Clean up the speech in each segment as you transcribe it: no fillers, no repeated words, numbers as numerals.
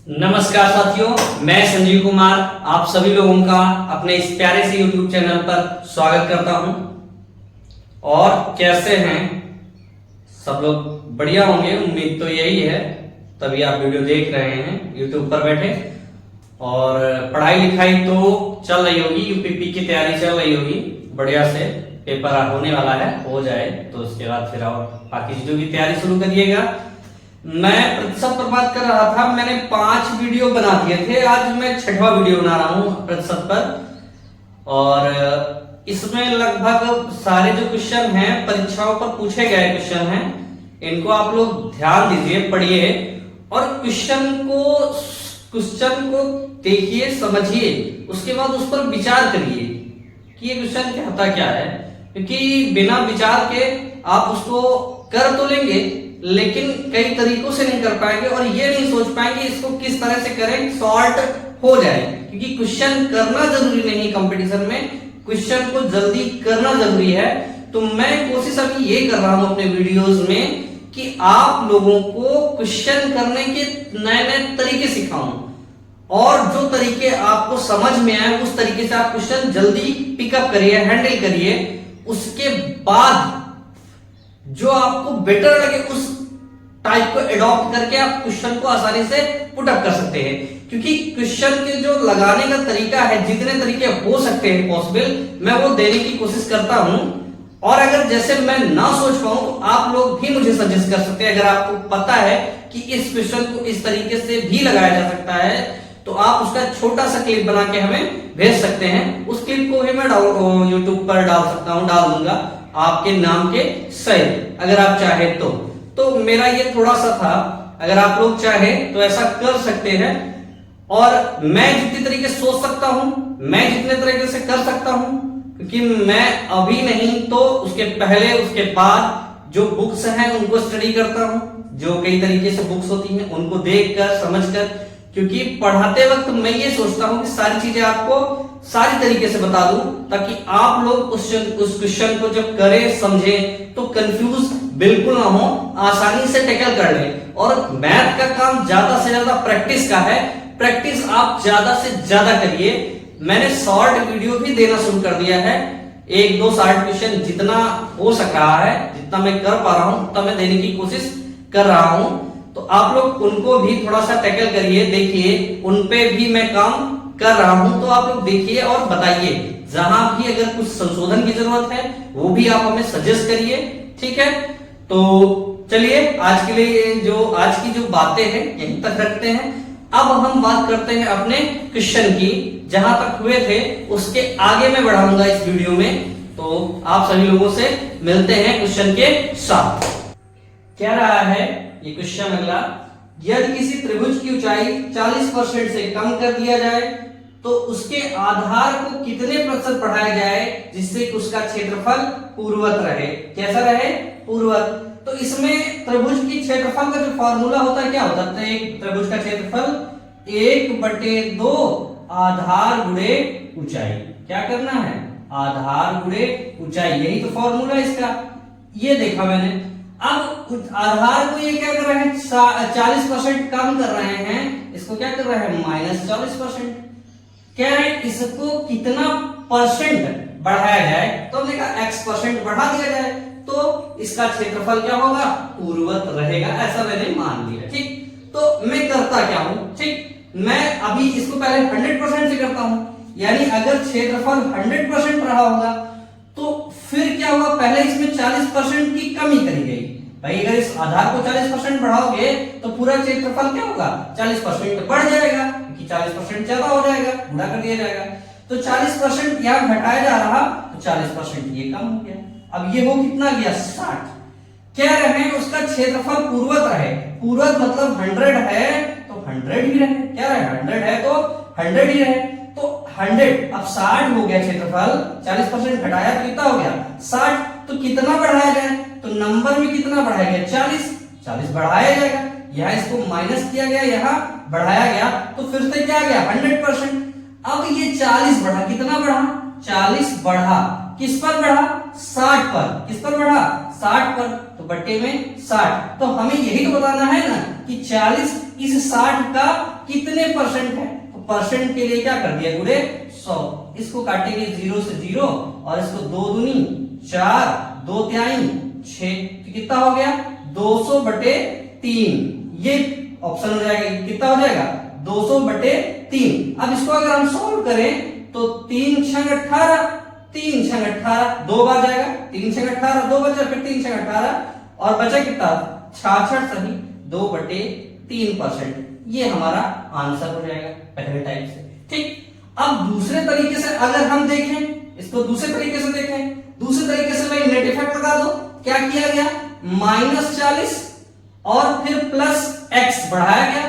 नमस्कार साथियों, मैं संजीव कुमार आप सभी लोगों का अपने इस प्यारे से YouTube चैनल पर स्वागत करता हूं। और कैसे हैं सब लोग? बढ़िया होंगे, उम्मीद तो यही है, तभी आप वीडियो देख रहे हैं YouTube पर बैठे। और पढ़ाई लिखाई तो चल रही होगी, यूपीपी की तैयारी चल रही होगी बढ़िया से। पेपर होने वाला है, हो जाए तो उसके बाद फिर और बाकी चीजों की तैयारी शुरू करिएगा। मैं प्रतिशत पर बात कर रहा था, मैंने 5 वीडियो बना दिए थे, आज मैं 6वां वीडियो बना रहा हूं प्रतिशत पर। और इसमें लगभग सारे जो क्वेश्चन हैं परीक्षाओं पर पूछे गए क्वेश्चन हैं, इनको आप लोग ध्यान दीजिए, पढ़िए और क्वेश्चन को देखिए, समझिए, उसके बाद उस पर विचार करिए कि ये क्वेश्चन कहता क्या है। क्योंकि बिना विचार के आप उसको कर तो लेंगे लेकिन कई तरीकों से नहीं कर पाएंगे और ये नहीं सोच पाएंगे इसको किस तरह से करें सॉल्व हो जाए। क्योंकि क्वेश्चन करना जरूरी नहीं, कंपटीशन में क्वेश्चन को जल्दी करना जरूरी है। तो मैं कोशिश अभी ये कर रहा हूं अपने वीडियोस में कि आप लोगों को क्वेश्चन करने के नए नए तरीके सिखाऊं और जो तरीके आपको समझ में आए उस तरीके से आप क्वेश्चन जल्दी पिकअप करिए, हैंडल करिए। उसके बाद जो आपको बेटर लगे उस टाइप को एडॉप्ट करके आप क्वेश्चन को आसानी से पुट अप कर सकते हैं। क्योंकि क्वेश्चन के जो लगाने का तरीका है, जितने तरीके हो सकते हैं पॉसिबल, मैं वो देने की कोशिश करता हूं। और अगर जैसे मैं ना सोच पाऊं तो आप लोग भी मुझे सजेस्ट कर सकते हैं। अगर आपको पता है कि इस क्वेश्चन को इस तरीके से भी लगाया जा सकता है तो आप उसका छोटा सा क्लिप बना के हमें भेज सकते हैं। उस क्लिप को भी मैं यूट्यूब पर डाल सकता हूं, डाल दूंगा आपके नाम के सहित, अगर आप चाहे तो मेरा ये थोड़ा सा था, अगर आप लोग चाहे तो ऐसा कर सकते हैं। और मैं जितनी तरीके सोच सकता हूं, मैं जितने तरीके से कर सकता हूं, क्योंकि मैं अभी नहीं तो उसके पहले उसके बाद जो बुक्स हैं उनको स्टडी करता हूं, जो कई तरीके से बुक्स होती हैं उनको देखकर समझकर। क्योंकि पढ़ाते वक्त मैं ये सोचता हूं कि सारी चीजें आपको सारी तरीके से बता दूं ताकि आप लोग उस क्वेश्चन को जब करें समझें तो कंफ्यूज बिल्कुल ना हो, आसानी से टैकल कर लें। और मैथ का काम ज्यादा से ज्यादा प्रैक्टिस का है, प्रैक्टिस आप ज्यादा से ज्यादा करिए। मैंने शॉर्ट वीडियो भी देना शुरू कर दिया है, 1-2 शॉर्ट क्वेश्चन जितना हो सक रहा है, जितना मैं कर पा रहा हूं उतना मैं देने की कोशिश कर रहा हूं। तो आप लोग उनको भी थोड़ा सा टैकल करिए, देखिए उनपे भी मैं काम कर रहा हूं। तो आप लोग देखिए और बताइए, जहां भी अगर कुछ संशोधन की जरूरत है वो भी आप हमें सजेस्ट करिए, ठीक है। तो चलिए आज के लिए आज की जो बातें हैं यहीं तक रखते हैं। अब हम बात करते हैं अपने क्वेश्चन की, जहां तक हुए थे उसके आगे मैं बढ़ाऊंगा इस वीडियो में। तो आप सभी लोगों से मिलते हैं क्वेश्चन के साथ। क्या रहा है ये क्वेश्चन अगला, यदि किसी त्रिभुज की ऊंचाई 40% से कम कर दिया जाए तो उसके आधार को कितने प्रतिशत बढ़ाया जाए जिससे कि उसका क्षेत्रफल पूर्ववत रहे। कैसा रहे? पूर्ववत। तो इसमें त्रिभुज की क्षेत्रफल का जो फॉर्मूला होता है क्या होता है? एक त्रिभुज का क्षेत्रफल 1/2 आधार गुणे ऊंचाई। क्या करना है? आधार गुणे ऊंचाई, यही तो फॉर्मूला है इसका। ये देखा मैंने। अब आधार को ये क्या कर रहे हैं? 40% कम कर रहे हैं, इसको क्या कर रहे हैं? -40%। क्या है? इसको कितना परसेंट बढ़ाया जाए? तो हमने कहा x% बढ़ा दिया जाए तो इसका क्षेत्रफल क्या होगा? पूर्ववत रहेगा, ऐसा मैंने मान लिया, ठीक। तो मैं करता क्या हूं, ठीक, मैं अभी इसको पहले 100% से करता हूं। यानी अगर क्षेत्रफल 100% रहा होगा तो फिर क्या हुआ? पहले इसमें 40% की कमी करी गई। भाई अगर इस आधार को 40% बढ़ाओगे तो पूरा क्षेत्रफल क्या होगा? 40% बढ़ जाएगा, क्योंकि 40% ज्यादा हो जाएगा, गुणा कर दिया जाएगा। तो 40% यहां घटाया जा रहा तो 40% ये कम हो गया। अब ये हो कितना गया? 60। क्या रहे? उसका क्षेत्रफल पूर्ववत रहे। पूर्ववत मतलब 100 है तो 100 ही रहे। क्या रहे? 100 है तो 100 ही रहे। तो 100 अब 60 हो गया क्षेत्रफल, 40% घटाया तो कितना हो गया? 60। तो कितना बढ़ाया जाए? तो नंबर में कितना बढ़ाया गया? 40 बढ़ाया जाएगा। यहाँ इसको माइनस किया गया, यहाँ बढ़ाया गया, तो फिर से क्या गया? 100%। अब ये 40 बढ़ा, कितना बढ़ा? 40 बढ़ा किस पर बढ़ा? 60 पर। किस पर बढ़ा? 60 पर। तो बट्टे में 60। तो हमें यही तो बताना है ना कि 40 इस 60 का कितने परसेंट है। तो परसेंट के लिए क्या कर दिया? गुणे 100। इसको काटेंगे 0 से 0 और इसको 2 दूनी 4, 2 तिहाई 6। तो कितना हो गया? 200 बटे 3। ये ऑप्शन हो जाएगा। कितना हो जाएगा? 200 बटे 3। अब इसको अगर हम सॉल्व करें तो 3 छंग 18, 3 छंग 18 दो बार जाएगा। 3 छंग 18 दो बचा, फिर 3 छंग 18 और बचा कितना? 66 सही 2 बटे 3%। ये हमारा आंसर हो जाएगा पहले टाइप से। ठीक। अब दूसरे तरीके से अगर हम देखें, इसको दूसरे तरीके से देखें, दूसरे तरीके से भाई नेट इफेक्ट लगा दो। क्या किया गया? -40 और फिर प्लस x बढ़ाया गया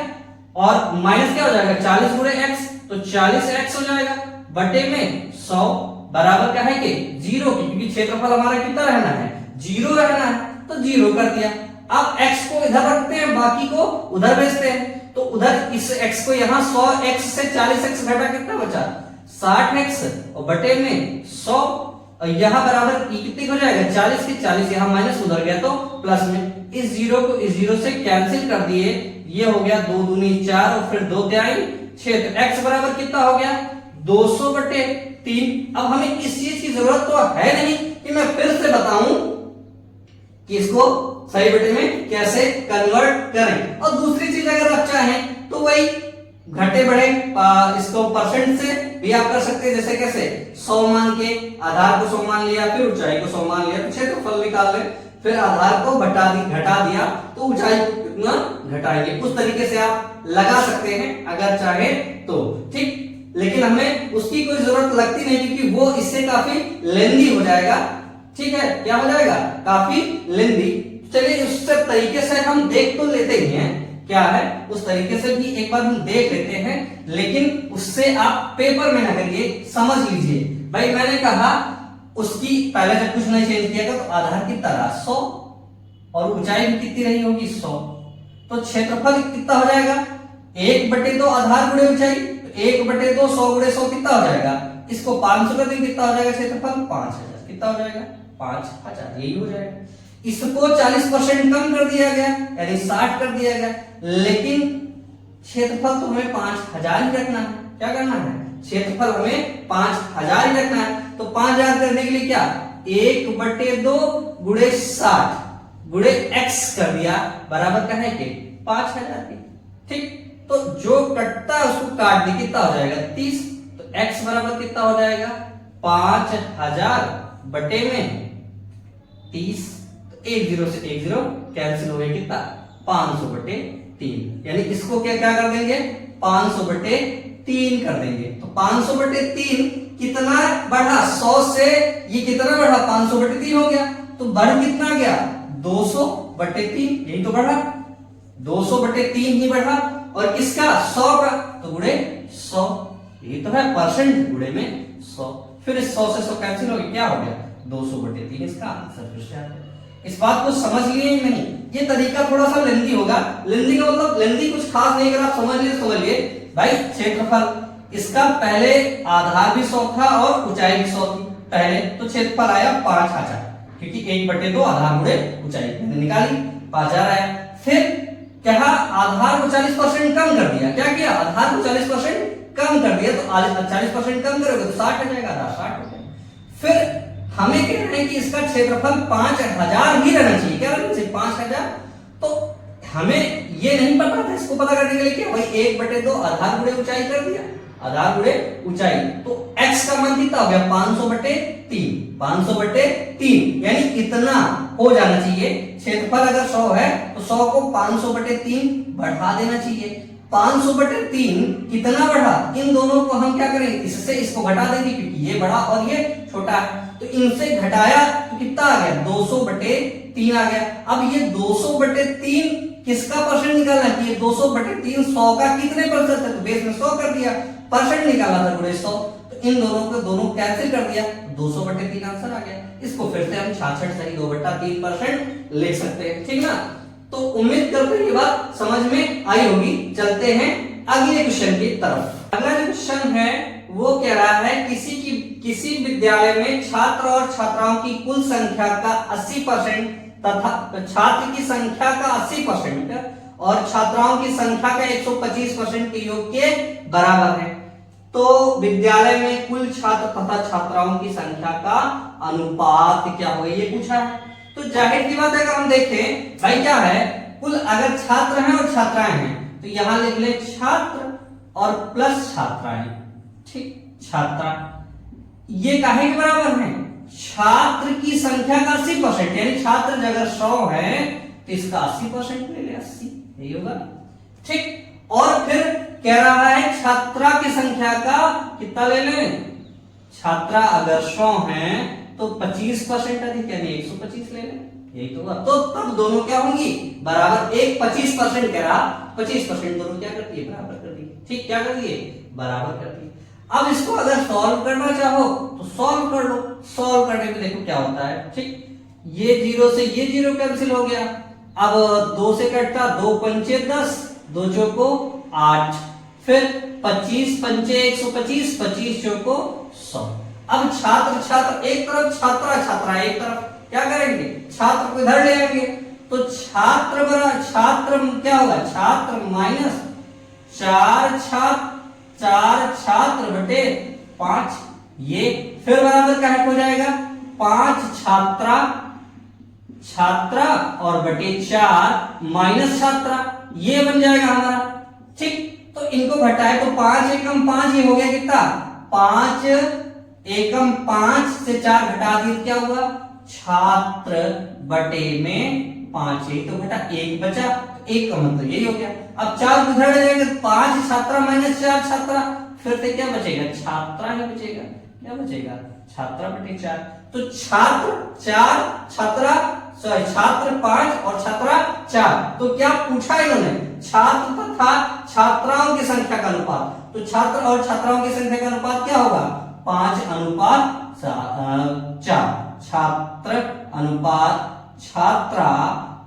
और माइनस क्या हो जाएगा? 40 गुणे x, तो 40x हो जाएगा बटे में 100 बराबर क्या है कि 0 की, क्योंकि क्षेत्रफल हमारा कितना रहना है? 0 रहना है, तो 0 कर दिया। अब x को इधर रखते हैं, बाकी को उधर भेजते हैं। तो उधर इस x को यहाँ 100x से 40x घटा कितना बचा? 60x और बटे में 100 और यहाँ बराबर कितने हो जाएगा? 40 के 40 यहाँ माइनस उधर गया तो प्लस में। इस 0 को इस 0 से कैंसिल कर दिए। ये हो गया 2 दूनी 4 और फिर 2 तिहाई 6। तो x बराबर कितना हो गया? 200 बटे 3। अब हमें इस चीज की जरूरत तो है नहीं कि मैं फिर से बताऊं कि इसको सही बटे में कैसे कन्वर्ट करें। और दूसरी चीज अगर आप चाहें तो वही घटे बढ़े इसको परसेंट से भी आप कर सकते हैं। जैसे कैसे? 100 मान के आधार को 100 मान लिया, फिर ऊंचाई को 100 मान लिया, तो क्षेत्रफल निकाल ले, फिर आधार को घटा दिया तो ऊंचाई को कितना घटाएंगे। उस तरीके से आप लगा सकते हैं अगर चाहे तो। ठीक। लेकिन हमें उसकी कोई जरूरत लगती नहीं क्योंकि वो इससे काफी लेंदी हो जाएगा। ठीक है, क्या हो जाएगा? काफी लेंदी। चलिए उस तरीके से हम देख तो लेते ही हैं क्या है, उस तरीके से भी एक बार हम देख लेते हैं, लेकिन उससे आप पेपर में ना करिए, समझ लीजिए। भाई मैंने कहा उसकी पहले जब कुछ नहीं चेंज किया था तो आधार कितना रहा? 100 और ऊंचाई भी कितनी रही होगी? 100। तो क्षेत्रफल कितना हो जाएगा? 1/2 आधार गुणे ऊंचाई, 1/2 100 गुणे 100 कितना हो जाएगा? इसको 500 कर देंगे, कितना हो जाएगा क्षेत्रफल? 5000। कितना हो जाएगा? 5000। यही हो जाएगा। इसको 40% कम कर दिया गया, यानी 60 कर दिया गया, लेकिन क्षेत्रफल तो हमें 5000 ही रखना है। क्या करना है? क्षेत्रफल हमें 5000 ही रखना है। तो 5000 करने के लिए क्या? 1/2 गुणे 60 गुणे x कर दिया बराबर क्या है कि 5000 की। ठीक। तो जो कटता है उसको काट दे, कितना हो जाएगा? 30। तो x बराबर कितना हो जाएगा? 5000 बटे में 30। तो 1 0 से 1 0 कैंसिल हो गया, कितना? 500 बटे 3। यानी इसको क्या क्या कर देंगे? 500 बटे 3 कर देंगे। तो 500 बटे 3 कितना बढ़ा? 100 से ये कितना बढ़ा? 500 बटे 3 हो गया। तो बढ़ कितना गया? 200 बटे 3। यही तो बढ़ा, 200 बटे 3 ही बढ़ा। और किसका? 100 का, तो गुणे 100। यही तो है परसेंट गुणे में 100। फिर इस 100 से 100 कैंसिल हो गया, क्या हो गया? 200 बटे 3 इसका आंसर फिर से आ गया। इस बात को समझ लिए नहीं? ये तरीका थोड़ा सा लेंदी होगा। लेंदी का मतलब लेंदी कुछ खास नहीं, अगर आप समझ लिए भाई क्षेत्रफल इसका पहले आधार भी 100 था और ऊंचाई भी 100 थी पहले, तो क्षेत्रफल आया 5000 क्योंकि 1/2 आधार गुणे ऊंचाई मैंने निकाली, 5000 आया। फिर क्या आधार को 40% कम कर दिया। क्या किया? आधार को 40% कम कर दिया, तो 40% कम करोगे तो 60 हो जाएगा, आधार 60 हो जाएगा। फिर हमें कहना है कि इसका क्षेत्रफल 5000 ही रहना चाहिए। क्या रहना चाहिए? 5000। तो हमें ये नहीं पता था, इसको पता करने के लिए क्या? भाई 1/2 आधार गुणे ऊंचाई कर दिया, आधार गुणे ऊंचाई। तो x का मान कितना हो गया? 500 बटे 3। 500 बटे 3 यानी इतना हो जाना चाहिए। क्षेत्रफल अगर 100 है तो 100 को 500 बटे 3 बढ़ा देना चाहिए। 500 बटे 3 कितना बढ़ा? इन दोनों को हम क्या करेंगे? इससे इसको घटा देंगे क्योंकि ये बड़ा और ये छोटा है। तो इनसे घटाया तो कितना आ गया? 200 बटे 3 आ गया। अब ये 200 बटे 3 किसका परसेंट निकालना है? ये 200 बटे 3 100 का कितने परसेंट है? तो बेस में 100 कर दिया, परसेंट निकाला था गुणे 100। तो इन दोनों को दोनों कैंसिल कर दिया, 200 बटे 3 आंसर आ गया। इसको फिर से हम 66 सही 2/3% लिख सकते हैं। ठीक ना? तो उम्मीद करते हैं ये बात समझ में आई होगी। चलते हैं अगले क्वेश्चन की तरफ। अगला जो क्वेश्चन है वो कह रहा है किसी विद्यालय में छात्र और छात्राओं की कुल संख्या का 80% तथा छात्र की संख्या का 80% और छात्राओं की संख्या का 125% के योग के बराबर है। तो विद्यालय में कुल छात्र तथा छात्राओं की संख्या का अनुपात क्या होगा, ये पूछा है। तो जाहिर सी बात है, अगर हम देखें भाई क्या है, कुल अगर छात्र हैं और छात्राएं हैं तो यहां लिख ले छात्र और प्लस छात्राएं, ठीक, छात्रा, ये काहे के बराबर है, छात्र की संख्या का 80%, यानी छात्र अगर 100 है तो इसका 80% ले ले, 80, यही होगा, ठीक। और फिर कह रहा है छात्रा की संख्या का कितना ले लें, छात्रा अगर 100 है तो 25% अधिक, यानी 125 ले लें, यही तो होगा। तो तब दोनों क्या होंगी, बराबर। एक 25% कह रहा, 25% दोनों क्या करती है, बराबर कर दी, ठीक, क्या कर दिए, बराबर कर दिए। अब इसको अगर सॉल्व करना चाहो तो सॉल्व कर लो। सॉल्व करने में देखो क्या होता है, ठीक, ये 0 से ये 0 कैंसिल हो गया। अब 2 से कटता, 2 पंचे 10, 2 चौको 8, फिर 25 पंचे 125, 25 चौको 100। अब छात्र छात्र एक तरफ, छात्रा छात्रा एक तरफ, क्या करेंगे, छात्र को इधर ले आएंगे, तो छात्र बराबर छात्र क्या होगा, छात्र माइनस 4 छात्र बटे 5, ये फिर बराबर क्या हो जाएगा, 5 छात्रा छात्रा और बटे 4 माइनस छात्रा, ये बन जाएगा हमारा, ठीक। तो इनको घटाए तो 5 एकम 5, ये हो गया कितना, 5 एकम 5 से 4 घटा दिए, क्या हुआ, छात्र बटे में 5, यही तो घटा, 1 बचा, 1 का मतलब यही हो गया। अब 4 उधर जाएंगे, 5 छात्रा माइनस 4 छात्रा, फिर से क्या बचेगा, छात्रा ही बचेगा, क्या बचेगा, छात्रा बटे 4। तो छात्र 4 छात्रा छात्र 5 और छात्रा 4, तो क्या पूछा इन्होंने, छात्र तथा छात्राओं की संख्या का अनुपात। तो छात्र और छात्राओं की संख्या का अनुपात क्या होगा, 5 अनुपात 4, छात्र अनुपात छात्रा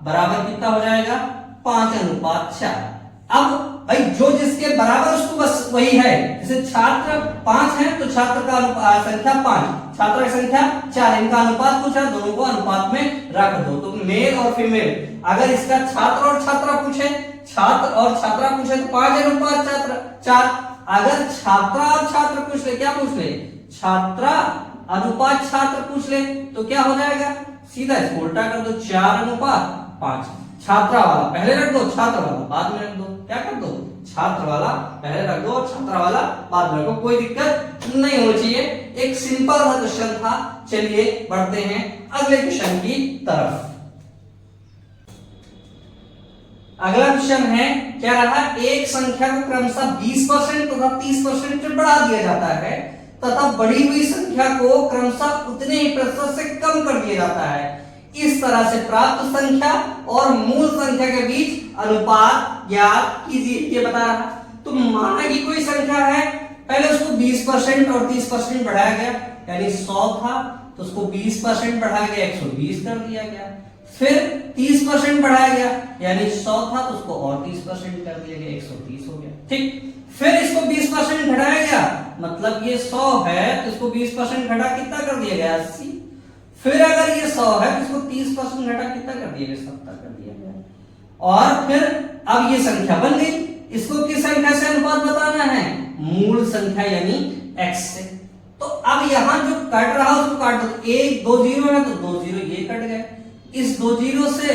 बराबर कितना हो जाएगा, 5 अनुपात 4। अब भाई जो जिसके बराबर उसको बस वही है, जैसे छात्र 5 है तो छात्र का संख्या 5, छात्रा की संख्या 4, इनका अनुपात पूछा, दोनों को अनुपात में रख दो। तो मेल और फीमेल, अगर इसका छात्र और छात्रा पूछे, छात्र और छात्रा पूछे तो 5 अनुपात छात्र 4, अगर छात्रा और छात्र पूछ ले, क्या पूछ ले, छात्रा अनुपात छात्र पूछ ले, तो क्या हो जाएगा, सीधा इसको उल्टा कर दो, 4 अनुपात 5, छात्रा वाला पहले रख दो, छात्र वाला बाद में रख दो, क्या कर दो, छात्र वाला पहले रख दो और छात्रा वाला बाद में रखो, कोई दिक्कत नहीं होनी चाहिए। एक सिंपल सा क्वेश्चन था। चलिए बढ़ते हैं अगले क्वेश्चन की तरफ। अगला क्वेश्चन है, क्या रहा, एक संख्या को क्रमशः 20% तथा 30% से बढ़ा दिया जाता है तथा बढ़ी हुई संख्या को क्रमशः उतने ही प्रतिशत से कम कर दिया जाता है। इस तरह से प्राप्त संख्या और मूल संख्या के बीच अनुपात ज्ञात कीजिए, ये बता रहा। तो माना कि कोई संख्या है, पहले उसको 20% और 30% बढ़ाया गया, यानी 100 था तो उसको 20% बढ़ाया गया, 120 कर दिया गया, फिर 30% बढ़ाया गया, यानी 100 था तो उसको और 30% कर दिया गया, 130 हो गया, ठीक। फिर इसको 20% घटाया गया, मतलब ये 100 है तो इसको 20% घटा कितना कर दिया गया, 80। फिर अगर ये 100 है तो इसको 30% घटा कितना कर दिया गया, 70 कर दिया गया। और फिर अब ये संख्या बन गई, इसको किस संख्या से अनुपात बताना है, मूल संख्या यानी x से। तो अब यहां जो कट रहा उसको काट दो, 1 2 0 है तो 2 0 ये कट गए, इस 2 0 से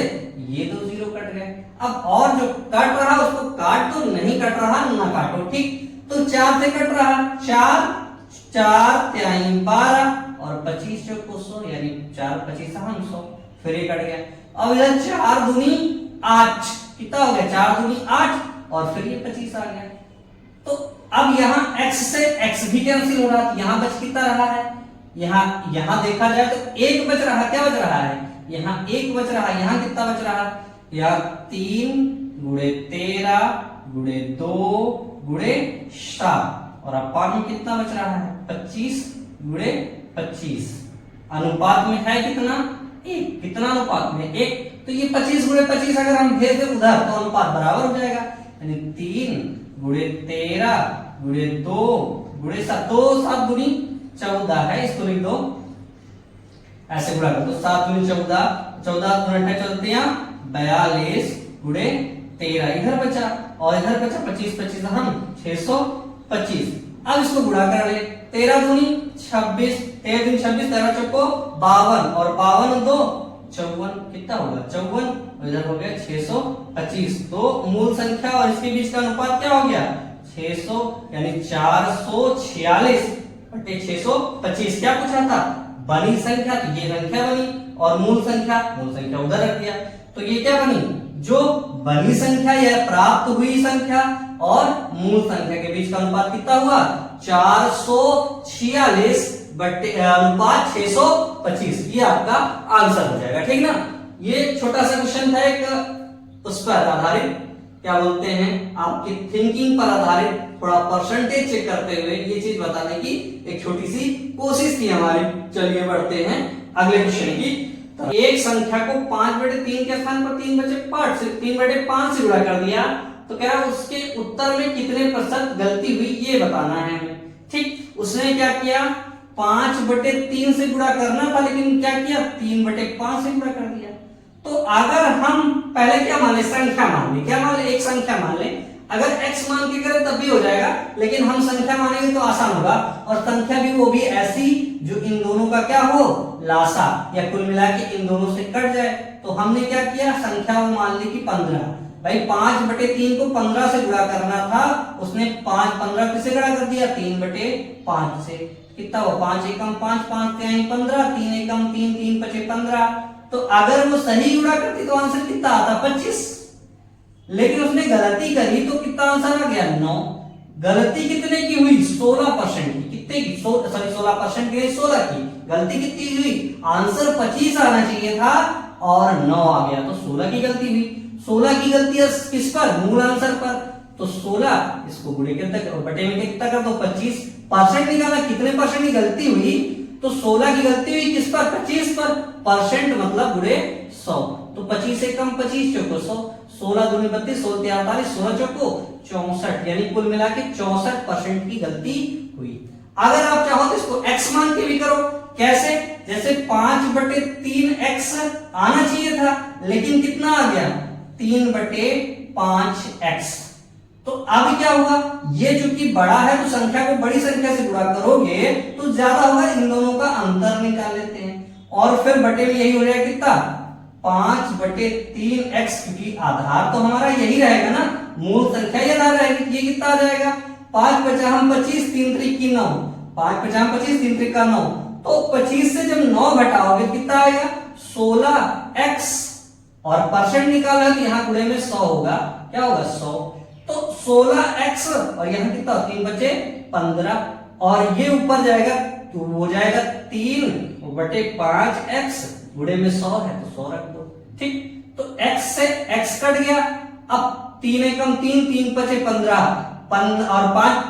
ये 2 0 कट गए। अब और जो कट रहा उसको काट दो, नहीं कट रहा ना काटो, ठीक। तो 4 से कट रहा, 4 4 3 12 और 25 चौको 100, यानी 4 25 100, फिर ये कट गया। अब इधर 4 दूनी 8, कितना हो गया, 4 दूनी 8 और फिर ये 25 आ गया। तो अब यहाँ x से x भी कैंसिल हो रहा, यहाँ बच कितना रहा है, यहाँ देखा जाए तो 1 बच रहा, क्या बच रहा है, यहाँ 1 बच रहा, यहाँ कितना बच रहा, यहाँ 3 गुणे 13 गुणे 2 गुणे 7 और अपान में कितना बच रहा है, 25 गुणे 25, अनुपात में है कितना, 1, कितना अनुपात में 1, तो ये 25 गुणे 25 अगर हम भेज दें उधर तो अनुपात बराबर हो जाएगा, यानी 3 गुणे 13 गुणे 2 गुणे 7, तो 7 दूनी 14 है, इसको लिख दो ऐसे गुणा कर दो, 7 दूनी 14, 14 दूनी 14 42 गुणे 13, इधर बचा और इधर बचा 25, 25 हम 625। अब इसको गुणा कर ले, 13 दूनी 26, 13 दूनी 26, 13 चौको 52 और 52 2 54, कितना होगा 54, और इधर हो गया 625। तो मूल संख्या और इसके बीच का अनुपात क्या हो गया 600, यानी 446 बटे 625। क्या पूछा था बड़ी संख्या, तो ये संख्या बनी, और मूल संख्या उधर रख दिया, तो ये क्या बनी जो बड़ी संख्या या प्राप्त हुई संख्या और मूल संख्या के बीच का अनुपात कितना हुआ 446 बटे अनुपात 625। ये आपका आंसर हो जाएगा, ठीक ना। ये छोटा सा क्वेश्चन था एक उस पर आधारित, क्या बोलते हैं आपकी थिंकिंग पर आधारित, थोड़ा परसेंटेज चेक करते हुए ये चीज बताने की एक छोटी सी कोशिश थी हमारी। चलिए बढ़ते हैं अगले क्वेश्चन की। तो एक संख्या को 5/3 के स्थान पर 3/5 से गुणा कर दिया, तो कह रहा है उसके उत्तर में कितने प्रतिशत गलती हुई ये बताना है हमें। ठीक, उसने क्या किया 5/3 से गुणा करना था, लेकिन क्या किया 3/5 से गुणा कर दिया। तो अगर हम पहले क्या मान ले संख्या मान ले, क्या मान ले एक संख्या मान ले, अगर x मान के करें तब भी हो जाएगा, लेकिन हम संख्या मानेंगे तो आसान होगा, और संख्या भी वो भी ऐसी जो इन दोनों का क्या हो लासा या कुल मिला के इन दोनों से कट जाए। तो हमने क्या किया संख्या वो मान ली कि 15, भाई 5/3 को 15 से गुणा करना था, उसने 15 किससे गुणा कर दिया 3/5 से। कितना हुआ 5 एकम 5, 5 3 15, 3 एकम 3, 3 5 15। तो अगर वो सही गुणा करती तो आंसर कितना आता 25, लेकिन उसने गलती करी तो कितना आंसर आ गया 9। गलती कितने की हुई 16% की, कितने की सॉरी 16% की 16 की गलती कितनी हुई, आंसर 25 आना चाहिए था और 9 आ गया, तो 16 की गलती हुई। 16 की गलती है किस पर मूल आंसर पर, तो 16 इसको गुणे के बटे में कितना कर दो 25%, निकाला कितने परसेंट की गलती हुई, तो 16 की गलती हुई किस पर 25 पर, परसेंट मतलब गुणे 100, तो 25 से कम 25 चौको 100, 16 दूनी 32, 16 तिया 48, 16 चौको 64, यानी कुल मिला के 64% की गलती हुई। अगर आप चाहो तो इसको x मान के भी करो, कैसे, जैसे 5/3x आना चाहिए था, लेकिन कितना आ गया 3/5x। तो अब क्या हुआ, ये चूंकि बड़ा है तो संख्या को बड़ी संख्या से गुणा करोगे तो ज्यादा होगा, इन दोनों का अंतर निकाल लेते हैं, और फिर बटे में यही हो जाएगा कितना 5/3x, क्योंकि आधार तो हमारा यही रहेगा ना, मूल संख्या ही आधार रहेगी। ये कितना आ जाएगा 5 बचा हम 25, 3 त्रिक की 9, 5 बचा हम 25, 3 त्रिक का 9, तो 25 से जब 9 घटाओगे कितना आएगा 16x, और परसेंट निकाला तो यहाँ गुणे में 100 होगा, क्या होगा 100, तो 16x और यहाँ कितना 3 बचे 15, और ये ऊपर जाएगा तो हो जाएगा 3/5x, गुणे में 100 है तो 100 रख दो। ठीक, तो x से x कट गया, अब 3 एकम 3, 3 पचे 15 और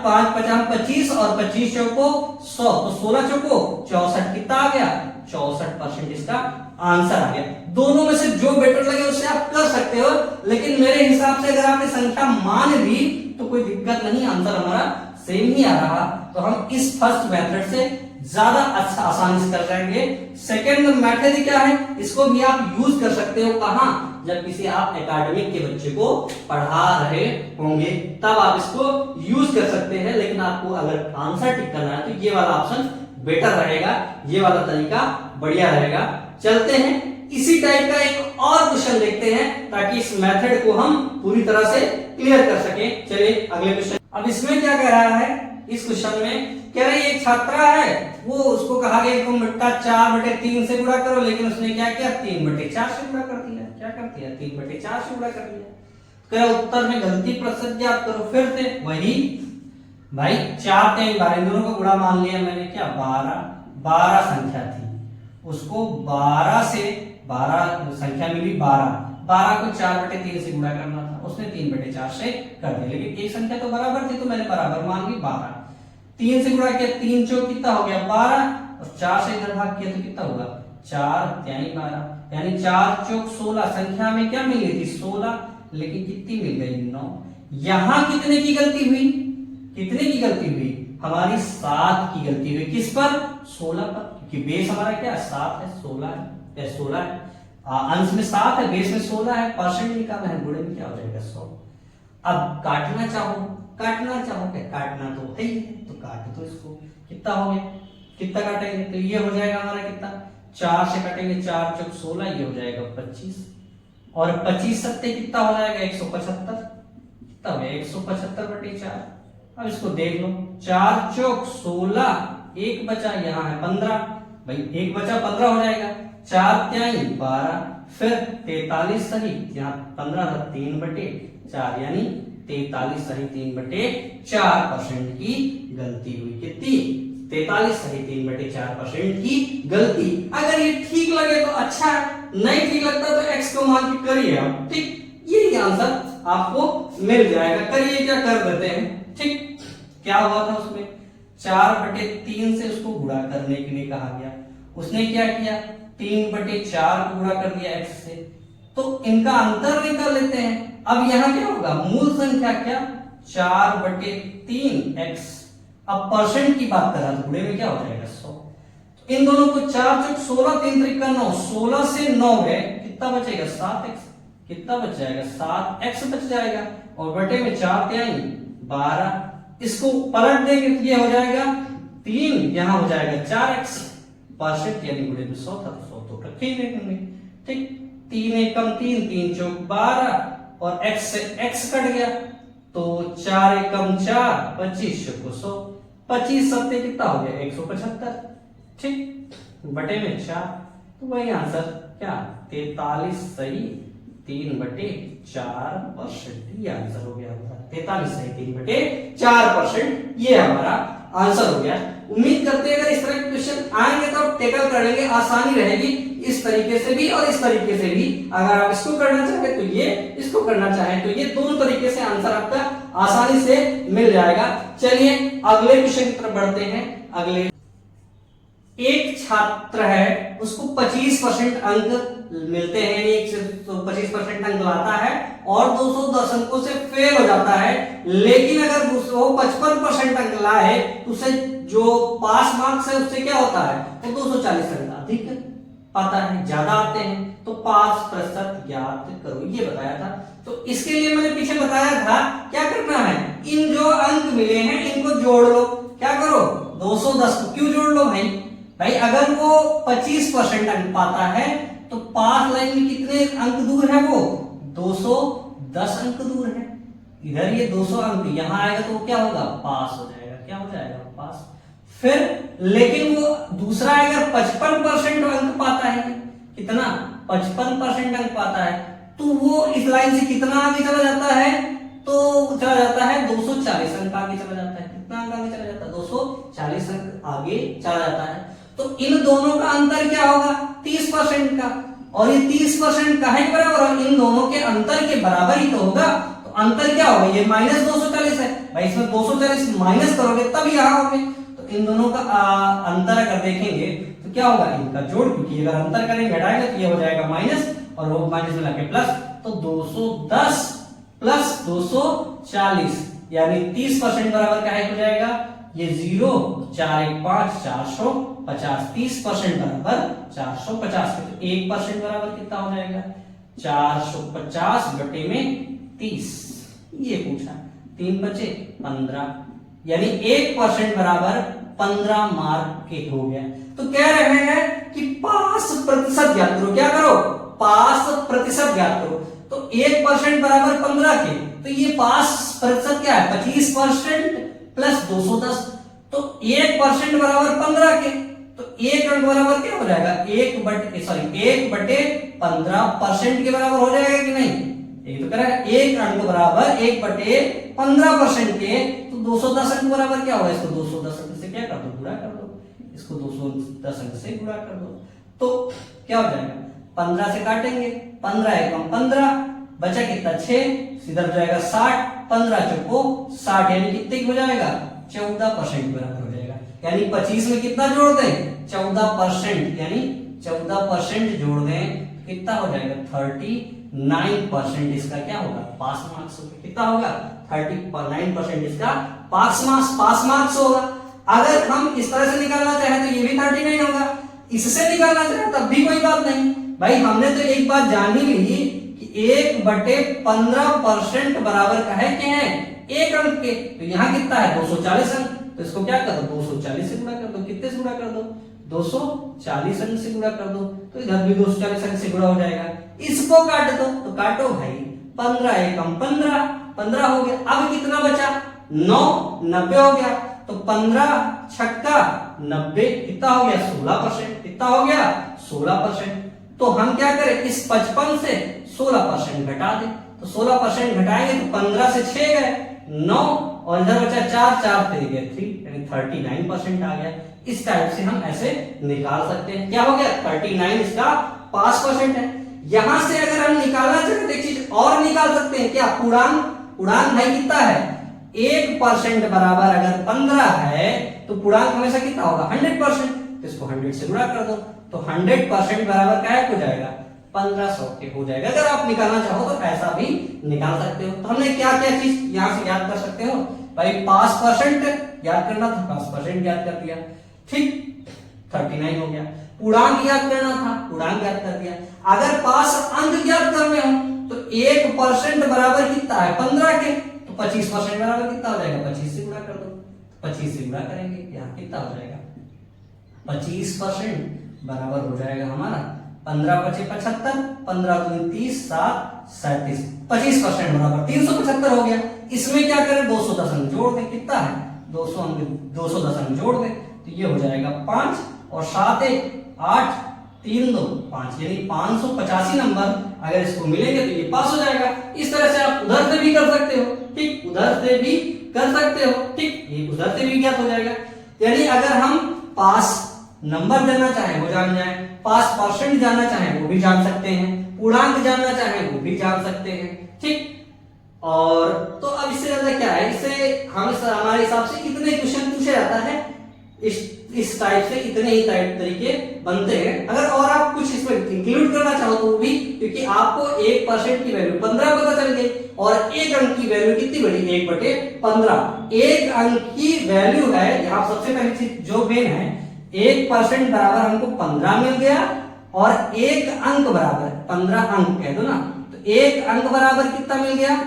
5 पचा 25 और 25 चौको 100, तो 16 चौको 64, कितना आ गया 64% इसका आंसर आ गया। दोनों में से जो बेटर लगे उससे आप कर सकते हो, लेकिन मेरे हिसाब से अगर आपने संख्या मान ली तो कोई दिक्कत नहीं, आंसर हमारा सेम ही आ रहा, तो हम इस फर्स्ट मेथड से ज्यादा अच्छा आसानी से कर जाएंगे। सेकेंड मेथड क्या है, इसको भी आप यूज कर सकते हो, कहां, जब किसी आप एकेडमिक के बच्चे को पढ़ा रहे होंगे तब आप इसको यूज कर सकते हैं, लेकिन आपको अगर आंसर टिक करना है तो ये वाला ऑप्शन बेटर रहेगा, ये वाला तरीका बढ़िया रहेगा। चलते हैं इसी टाइप का एक और क्वेश्चन देखते हैं ताकि इस मेथड को हम पूरी तरह से क्लियर कर सके। चलिए अगले क्वेश्चन। अब इसमें क्या कह रहा है, इस क्वेश्चन में कह रही एक छात्रा है, वो उसको कहा गया तुम बेटा 4/3 से गुणा करो, लेकिन उसने क्या किया 3/4 से गुणा कर दिया। क्या कर दिया 3/4 से गुणा कर दिया। कह उत्तर में गलती प्रतिशत ज्ञात करो, फिर से वही भाई 4 3 12 इन दोनों को गुणा मान लिया मैंने, क्या 12 संख्या थी, उसको 12 से 12 संख्या मिली 12 को 4/3 से गुणा करना था, उसने 3/4 से कर दिया, लेकिन एक संख्या तो बराबर थी तो मैंने बराबर मान ली 12। 3 से गुणा किया 3 चौक कितना हो गया 12, और 4 से इधर भाग किया तो कितना होगा 4 त्याई 12, यानी 4 चौक 16। संख्या में क्या मिल रही थी 16, लेकिन कितनी मिल गई 9। यहां कितने की गलती हुई, कितने की गलती हुई हमारी 7 की गलती हुई। किस पर? 16 पर, क्योंकि बेस हमारा क्या है? 7 है, 16 है या 16 है, अंश में 7 है, बेस में 16 है, परसेंट निकालना है, गुणे में क्या हो जाएगा? 100। अब काटना चाहो क्या? काटना तो है ही है, तो काट दो इसको। कितना हो गया? कितना काटेंगे? तो ये हो जाएगा हमारा कितना? 4 से काटेंगे, 4 चौक 16, ये हो जाएगा 25, और 25 सत्ते कितना हो जाएगा? 175। कितना हो गया? 175/4। अब इसको देख लो, 4 चौक 16, एक बचा, यहाँ है 15, भाई एक बचा 15 हो जाएगा, 4 त्याई 12, फिर 43 सही, यहाँ 15 था, 3/4, यानी 43 सही 3/4% की गलती हुई। कितनी? 43 सही 3/4% की गलती। अगर ये ठीक लगे तो अच्छा है, नहीं ठीक लगता तो x को मान के करिए आप, ठीक। यही आंसर आपको मिल जाएगा। करिए, क्या कर देते हैं, ठीक। क्या हुआ था उसमें? 4/3 से उसको गुणा करने के लिए कहा गया, उसने क्या किया? 3/4 को गुणा कर दिया x से, तो इनका अंतर निकाल लेते हैं। अब यहाँ क्या होगा? मूल संख्या क्या? 4/3x। अब परसेंट की बात करा तो गुणे में क्या हो जाएगा? 100। तो इन दोनों को 4 चौक 16, 3 त्रिका 9, 16 से 9 गए, कितना बचेगा? 7x। कितना बच जाएगा? 7x बच जाएगा, और बटे में 4 त्याई 12, इसको पलट देंगे तो ये हो जाएगा 3, यहां हो जाएगा 4x, परसेंट यानी गुणे में 100 था, 100 तो रखे ही देंगे, ठीक। 3 एकम 3, 3 चौक 12, और x से x कट गया, तो 4 एकम 4, 25 चौको 100, 25 सत्ते कितना हो गया? 175, ठीक, बटे में 4, तो वही आंसर क्या? 43 सही 3/4%, ये आंसर हो गया हमारा। 43 सही 3/4%, ये हमारा आंसर हो गया। उम्मीद करते हैं अगर इस तरह के क्वेश्चन आएंगे तो आप टेकल कर लेंगे, आसानी रहेगी इस तरीके से भी और इस तरीके से भी। अगर आप इसको करना चाहे तो ये, इसको करना चाहे तो ये, दोनों तरीके से आंसर आपका आसानी से मिल जाएगा। चलिए अगले क्वेश्चन की तरफ बढ़ते हैं। अगले, एक छात्र है, उसको 25% अंक मिलते हैं, एक से 25% अंक लाता है और 210 अंकों से फेल हो जाता है, लेकिन अगर वो 55% अंक लाए तो उसे जो पास मार्क्स है उससे क्या होता है? वो 240 अंक अधिक पाता है, ज्यादा आते हैं, तो 5% ज्ञात करो, ये बताया था। तो इसके लिए मैंने पीछे बताया था क्या करना है, इन जो अंक मिले हैं इनको जोड़ लो। क्या करो? 210 को क्यों जोड़ लो भाई अगर वो 25% अंक पाता है तो पास लाइन में कितने अंक दूर है? वो 210 अंक दूर है। इधर ये 200 अंक यहां आएगा तो क्या होगा? पास हो जाएगा। क्या हो जाएगा? पास। फिर लेकिन वो दूसरा अगर 55% अंक पाता है, कितना? 55% अंक पाता है, तो वो इस लाइन से कितना आगे चला जाता है? तो चला जाता है 240 अंक आगे चला जाता है। कितना अंक आगे चला जाता है? 240 अंक आगे चला जाता है। तो इन दोनों का अंतर क्या होगा? 30% का, और ये 30% काहे के बराबर है? इन दोनों के अंतर के बराबर ही तो होगा। तो अंतर क्या होगा? ये -240 है भाई, इसमें 240 माइनस करोगे तब यहाँ होगे। तो इन दोनों का अंतर अगर देखेंगे तो क्या होगा? इनका जोड़, क्योंकि अगर अंतर करेंगे घटाएंगे तो ये हो जाएगा माइनस, और वो माइनस में लाके प्लस, तो 210 प्लस 240 यानी 30% बराबर क्या हो जाएगा? ये 0, 4 1 5, 450, 30% बराबर 450, तो 1% बराबर कितना हो जाएगा? 450 बटे में 30, ये पूछा। 3 बचे 15, यानी 1% बराबर 15 मार्क के हो गया। तो कह रहे हैं कि पास प्रतिशत ज्ञात करो। क्या करो? पास प्रतिशत ज्ञात करो। तो 1% बराबर 15 के, तो ये पास प्रतिशत क्या है? 25% प्लस 210, तो 1% बराबर 15 के, तो 1 अंक बराबर क्या हो जाएगा? 1 बटे 15% के बराबर हो जाएगा कि नहीं? यही तो करेगा। 1 अंक बराबर 1 बटे 15% के, तो 210 अंक बराबर क्या होगा? इसको 210 अंक से क्या कर दो? गुणा कर दो। इसको 210 अंक से गुणा कर दो, तो क्या हो जाएगा? 15 से काटेंगे, 15 एकम 15, बचा कितना? 6, सीधा हो जाएगा 60, 15 चौको 60, यानी कितने हो जाएगा? 14% बराबर हो जाएगा। यानी 25 में कितना जोड़ दें? 14%, यानी 14% जोड़ दें, कितना हो जाएगा? 39% इसका क्या होगा? पास मार्क्स होगा। कितना होगा? 39% इसका पास मार्क्स होगा। अगर हम इस तरह से निकालना चाहें तो ये भी 39 होगा, इससे निकालना चाहें तब भी कोई बात नहीं। भाई हमने तो एक बात जान ही ली कि 1/15% बराबर का है क्या है, एक अंक के। तो यहाँ कितना है 240 अंक, तो इसको क्या कर दो 240 से गुणा कर दो। कितने से गुणा कर दो 240 अंक से गुणा कर दो, तो इधर भी 240 अंक से गुणा हो जाएगा। इसको काट दो, तो काटो भाई 15 एकम 15 हो गया। अब कितना बचा 9, 90 हो गया। तो 15 छक्का 90 कितना हो गया 16%, कितना हो गया 16%। तो हम क्या करें इस 55 से 16% घटा दें, तो 16% घटाएंगे तो 15 से 6 गए 9 और इधर बचा 4 3 यानी 39% आ गया। इस टाइप से हम ऐसे निकाल सकते हैं। क्या हो गया 39 इसका पास परसेंट है। यहां से अगर हम निकालना चाहते हैं एक चीज और निकाल सकते हैं, क्या पूर्णांक भाई कितना है 1% बराबर अगर 15 है तो पूर्णांक हमेशा कितना होगा 100%। तो इसको 100 से गुणा कर दो, तो 100% बराबर क्या हो जाएगा 1500 के हो जाएगा। अगर आप निकालना चाहो तो ऐसा भी निकाल सकते हो। तो हमने क्या क्या चीज यहां से याद कर सकते हो भाई, पास परसेंट याद करना था, पास परसेंट याद कर दिया, ठीक 39 हो गया। पूर्णांक याद करना था, पूर्णांक याद कर दिया। अगर पास अंक याद करने हो तो 1% बराबर कितना है 15 के, तो 25% बराबर कितना हो जाएगा 25 से गुणा कर दो, 25 से गुणा करेंगे यहाँ कितना हो जाएगा 25% बराबर हो जाएगा हमारा 15 × 5 = 75, 15 × 30 7 37, 25% बराबर 375 हो गया। इसमें क्या करें 210 अंक जोड़ दें, कितना है 210 अंक जोड़ दें, तो ये हो जाएगा 5 और 7 1 8 3 2 5 यानी 585 नंबर अगर इसको मिलेंगे तो ये पास हो जाएगा। इस तरह से आप उधर से भी कर सकते हो, ठीक उधर से भी कर सकते हो, ठीक ये उधर से भी ज्ञात हो जाएगा। यानी अगर हम पास नंबर जानना चाहें वो जान जाए, पास परसेंट जानना चाहें वो भी जान सकते हैं, पूर्णांक जानना चाहें वो भी जान सकते हैं, ठीक। और तो अब इससे ज्यादा क्या है, इससे हम हमारे हिसाब से कितने क्वेश्चन पूछे जाता है इस टाइप से इतने ही टाइप तरीके बनते हैं। अगर और आप कुछ इसमें इंक्लूड करना चाहो तो भी, क्योंकि आपको 1% की वैल्यू 15 पता चल गई और एक अंक की वैल्यू कितनी बड़ी 1/15। एक अंक की वैल्यू है यहाँ सबसे पहली चीज जो मेन है 1% बराबर हमको 15 मिल गया और एक अंक बराबर 15 अंक कह दो ना, तो एक अंक बराबर कितना मिल गया,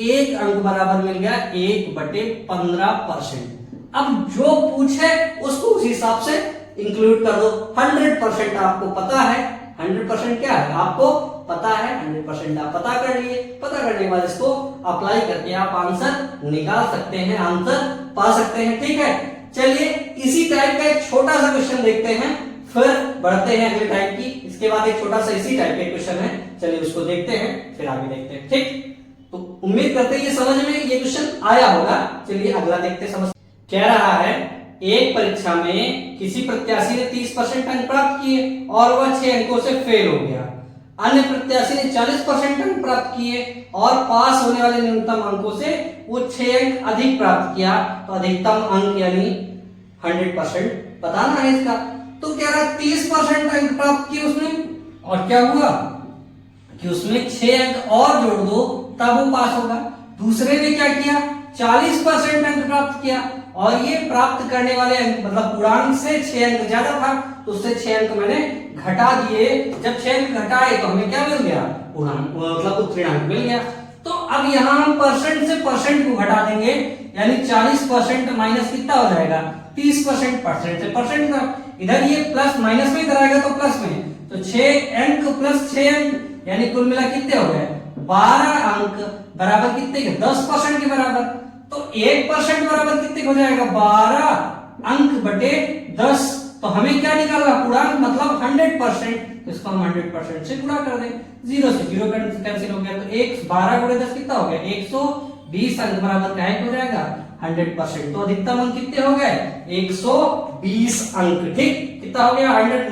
एक अंक बराबर मिल गया 1/15%। अब जो पूछे उसको उस हिसाब से इंक्लूड कर दो। 100% आपको पता है, 100% क्या है आपको पता है, 100% आप पता कर लिए। पता करने के बाद इसको अप्लाई करके आप आंसर निकाल सकते हैं, आंसर पा सकते हैं, ठीक है। चलिए इसी टाइप का एक छोटा सा क्वेश्चन देखते हैं, फिर बढ़ते हैं अगले टाइप की। इसके बाद एक छोटा सा इसी टाइप का क्वेश्चन है, चलिए उसको देखते हैं फिर आगे देखते हैं, ठीक। तो उम्मीद करते हैं ये समझ में ये क्वेश्चन आया होगा। चलिए अगला देखते हैं। समझ कह रहा है एक परीक्षा में किसी प्रत्याशी ने 30% अंक प्राप्त किए और वह 6 अंकों से फेल हो गया। अन्य प्रत्याशी ने 40% अंक प्राप्त किए और पास होने वाले न्यूनतम अंकों से वो 6 अंक अधिक प्राप्त किया, तो अधिकतम अंक यानी 100% बताना है इसका। तो कह रहा 30% अंक प्राप्त किए उसने और क्या हुआ कि उसमें 6 अंक और जोड़ दो तब वो पास होगा। दूसरे ने क्या किया 40% अंक प्राप्त किया और ये प्राप्त करने वाले अंक मतलब पूर्णांक से 6 अंक ज्यादा था, तो उससे 6 अंक मैंने घटा दिए। जब 6 अंक घटाए तो हमें क्या मिल गया पूर्णांक मतलब उत्तीर्णांक मिल गया। तो अब यहाँ हम परसेंट से परसेंट को घटा देंगे, यानी 40% माइनस कितना हो जाएगा 30%, परसेंट से परसेंट का इधर ये प्लस माइनस में कराएगा तो प्लस में, तो 6 अंक प्लस 6 अंक यानी कुल मिला कितने हो गए 12 अंक बराबर कितने के 10% के बराबर। तो 1% बराबर कितने हो जाएगा 12 अंक बटे 10। तो हमें क्या निकालना पूर्णांक मतलब 100%, तो इसको हम 100% से गुणा कर दें, 0 से 0 कैंसिल हो गया, तो 12 × 10 कितना हो गया 120 अंक बराबर क्या हो जाएगा 100%। तो अधिकतम अंक कितने हो गए 120 अंक, ठीक कितना हो गया 100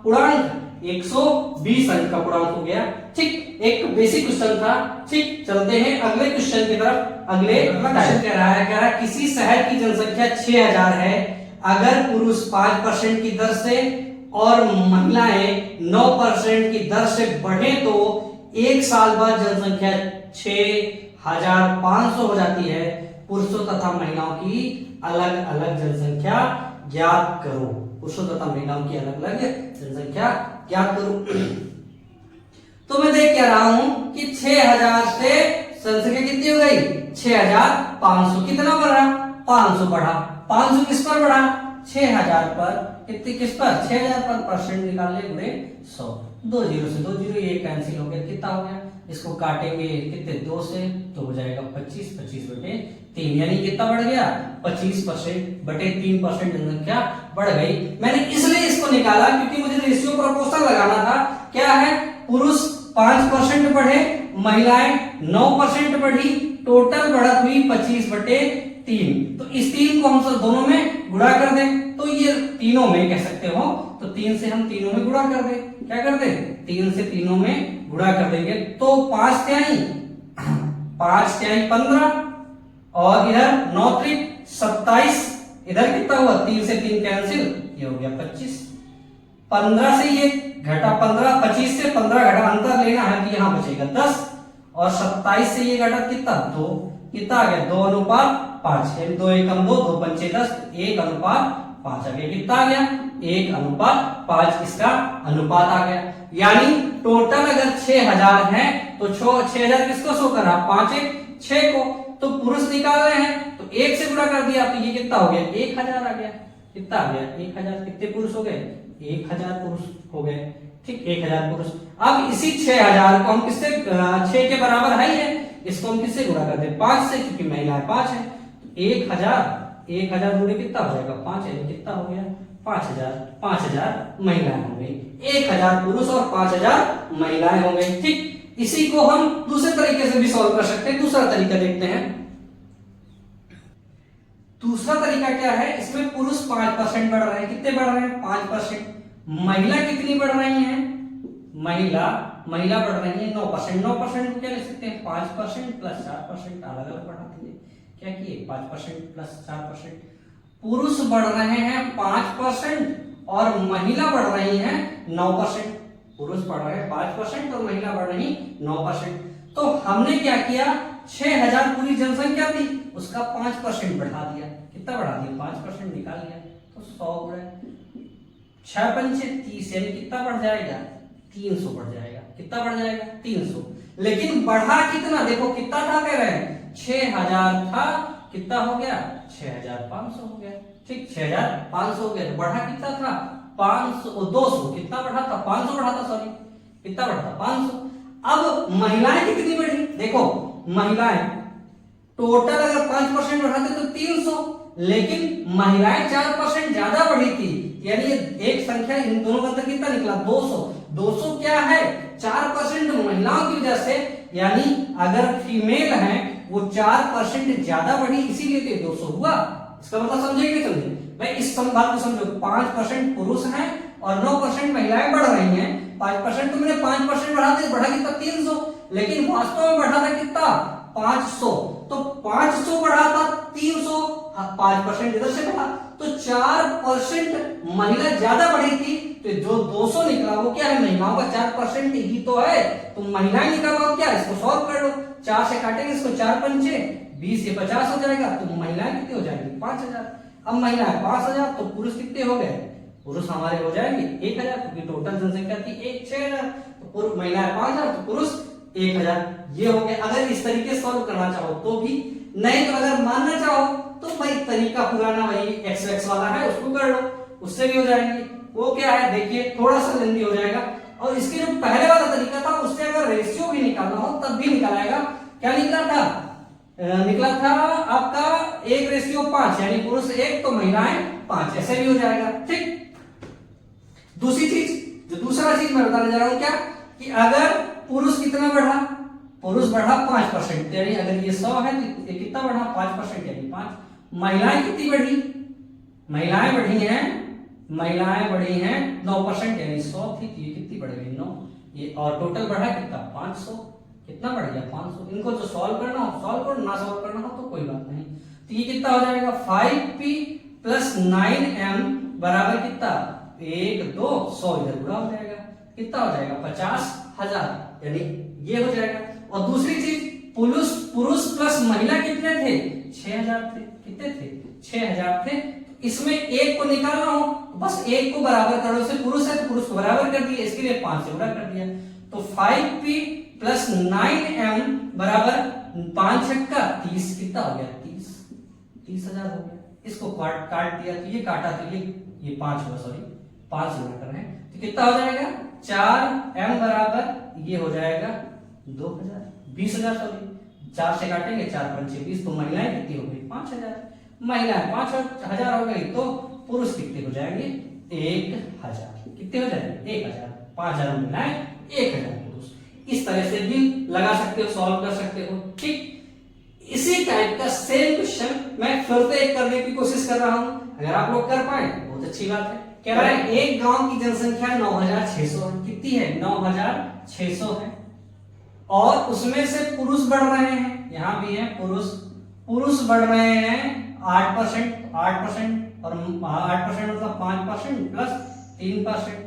पूर्णांक 120 अंक का पूर्णांक हो गया, ठीक। एक बेसिक क्वेश्चन था, ठीक। चलते हैं अगले क्वेश्चन की तरफ। अगले क्वेश्चन कह रहा है किसी शहर की जनसंख्या 6000 है, अगर पुरुष 5% की दर से और महिलाएं 9% की दर से बढ़े तो एक साल बाद जनसंख्या 1500 हो जाती है। पुरुषों तथा महिलाओं की अलग अलग जनसंख्या ज्ञात करो। पुरुषों तथा महिलाओं की अलग अलग जनसंख्या ज्ञात करो। तो मैं देख क्या रहा हूं कि 6000 से जनसंख्या कितनी हो गई 6500। कितना बढ़ा 500 बढ़ा। 500 किस पर बढ़ा 6000 पर। कितनी किस पर 6000 पर। परसेंट निकाल ले गुणे 100। 2 जीरो से 2 जीरो ये कैंसिल हो गया। कितना हो गया इसको काटेंगे कितने 2 से तो हो जाएगा 25। 25 बटे 3 यानी कितना बढ़ गया 25% बटे 3% जनसंख्या बढ़ गई। मैंने इसलिए इसको निकाला क्योंकि मुझे रेशियो प्रोपोर्शनल लगाना था। क्या है पुरुष 5% बढ़े महिलाएं 9% बढ़ी। टोटल बढ़त हुई 25/3। तो इस 3 को हम सब दोनों में गुणा कर दें तो ये तीनों में कह सकते हो। तो 3 से हम तीनों में गुणा कर दें। क्या कर दें 3 से तीनों में गुणा कर देंगे तो 5 तिहाई 15 और इधर 9 त्रिक 27। इधर कितना हुआ 3 से 3 कैंसिल ये हो गया 25। 15 से ये घटा 15। 25 से 15 घटा अंतर लेना है कि यहां बचेगा 10 और 27 से ये घटा कितना 2। कितना आ गया 2:5 यानी 2 एकम 2 2 पंचे 10 1:5 आ गया। कितना आ गया 1:5 इसका अनुपात आ गया। यानी टोटल अगर 6000 है तो 6000 किसको शो करा 5 1 6 को। तो पुरुष निकाल रहे हैं तो 1 से गुणा कर दिया तो ये कितना हो गया 1000 आ गया। कितना आ गया 1000। कितने पुरुष हो गए 1000 पुरुष हो गए। ठीक 1000 पुरुष। अब इसी 6000 को हम किससे 6 के बराबर है ही है इसको हम किससे गुणा कर दे 5 से क्योंकि महिलाएं 5 है। तो 1000 गुणे कितना हो जाएगा 5 है। कितना हो गया 5000 महिलाएं हो गई। 1000 पुरुष और 5000 महिलाएं हो गई। ठीक इसी को हम दूसरे तरीके से भी सॉल्व कर सकते हैं। दूसरा तरीका देखते हैं। दूसरा तरीका क्या है इसमें पुरुष 5% बढ़ रहे हैं। कितने बढ़ रहे हैं 5%। महिला कितनी बढ़ रही हैं महिला बढ़ रही है 9%। 9% को क्या लिख सकते हैं 5% प्लस 4%। अलग अलग बढ़ा दीजिए क्या किए 5% प्लस 4%। पुरुष बढ़ रहे हैं 5% और महिला बढ़ रही है 9%। पुरुष बढ़ रहे हैं 5% और महिला बढ़ रही 9%। तो हमने क्या किया 6000 पूरी जनसंख्या थी उसका 5% बढ़ा दिया। कितना बढ़ा दिया 5% निकाल लिया तो 100 गुणे 6 पंचे 30 यानी कितना बढ़ जाएगा 300 बढ़ जाएगा। कितना बढ़ जाएगा 300। लेकिन बढ़ा कितना देखो कितना था कह रहे हैं 6000 था कितना हो गया 6500 हो गया। ठीक 6500 हो गया। तो बढ़ा कितना था 500 200। कितना बढ़ा था 500 बढ़ा था सॉरी कितना बढ़ा था 500। अब महिलाएं कितनी बढ़ी देखो महिलाएं टोटल अगर 5% बढ़ाते तो 300 लेकिन महिलाएं 4% ज्यादा बढ़ी थी यानी एक संख्या इन दोनों का अंतर कितना निकला 200। 200 क्या है 4% महिलाओं की वजह से यानी अगर फीमेल है वो 4% ज्यादा बढ़ी इसीलिए तो 200 हुआ। इसका मतलब समझे कि समझे भाई इस बात को समझो 5% पुरुष हैं और 9% महिलाएं बढ़ रही हैं। 5% तो मैंने 5% बढ़ा दिया बढ़ा कितना 300 लेकिन वास्तव में बढ़ा था कितना 500। तो 500 बढ़ा था 300 5% इधर से बढ़ा तो 4% महिला ज्यादा बढ़ी थी। तो जो 200 निकला वो क्या है महिलाओं का 4% ही तो है। तो महिलाएं निकालो क्या इसको सॉल्व कर लो 4 से काटेंगे इसको 4 पंचे 20 से 50 हो जाएगा। तो महिलाएं कितनी हो जाएंगी 5000। अब महिलाएं 5000 तो पुरुष कितने हो गए पुरुष हमारे हो जाएंगे 1000 क्योंकि टोटल जनसंख्या थी 6000। तो महिलाएं 5000 तो पुरुष 1000। ये हो गया। अगर इस तरीके से सॉल्व करना चाहो तो भी नहीं तो अगर मानना चाहो तो भाई तरीका पुराना वही एक्स वाला है उसको कर लो उससे भी हो जाएंगे। वो क्या है देखिए थोड़ा सा लेंदी हो जाएगा। और इसके जो पहले वाला तरीका था उससे अगर रेशियो भी निकालना हो तब भी निकालेगा। क्या निकला था आपका 1:5 यानी पुरुष 1 तो महिलाएं 5 ऐसे भी हो जाएगा। ठीक दूसरी चीज जो दूसरा चीज मैं बताने जा रहा हूं क्या कि अगर पुरुष कितना बढ़ा पुरुष बढ़ा 5% यानी अगर ये 100 है तो ये कितना बढ़ा 5% यानी 5। महिलाएं कितनी बढ़ी महिलाएं बढ़ी हैं 9% यानी 100 थी तो ये कितनी बढ़ गई 9। ये और टोटल बढ़ा कितना 500। कितना बढ़ गया 500। इनको जो सॉल्व करना हो सॉल्व करो ना सॉल्व करना हो तो कोई बात नहीं। तो ये कितना हो जाएगा 5p + 9m बराबर कितना 1 2 100 इधर गुणा हो जाएगा। कितना हो जाएगा 50000 यानी ये हो जाएगा। और दूसरी चीज पुरुष पुरुष प्लस महिला कितने थे? 6000 थे। कितने थे? 6000 थे। इसमें एक को निकाल रहा हूं, बस एक को बराबर करो, इसे पुरुष है तो पुरुष को बराबर कर दिया, इसके लिए 5 से गुणा कर दिया। तो 5p प्लस 9m बराबर 5 छक्का 30, कितना हो गया? 30,000 हो गया। इसको काट दिया तो ये काटा तो ये 5 हुआ, सॉरी 5 गुणा कर रहे हैं तो कितना हो जाएगा? 4m बराबर ये हो जाएगा 2000, 20,000 सॉरी 4 से काटेंगे, 4 पंचे 20। तो महिलाएं कितनी हो गई? 5000। महिलाएं 5000 हो गई तो पुरुष कितने हो जाएंगे? 1000। कितने हो जाएंगे? 1000। 5000 महिलाएं, 1000 पुरुष। इस तरह से भी लगा सकते हो, सॉल्व कर सकते हो। ठीक इसी टाइप का सेम क्वेश्चन मैं फिर से एक करने की कोशिश कर रहा हूं। अगर आप लोग कर पाए बहुत अच्छी बात है। कह रहा है एक गांव की जनसंख्या 9600 है। कितनी है? 9600 है। और उसमें से पुरुष बढ़ रहे हैं, यहां भी है पुरुष बढ़ रहे हैं 8%, 8% और 8% मतलब 5% प्लस 3%।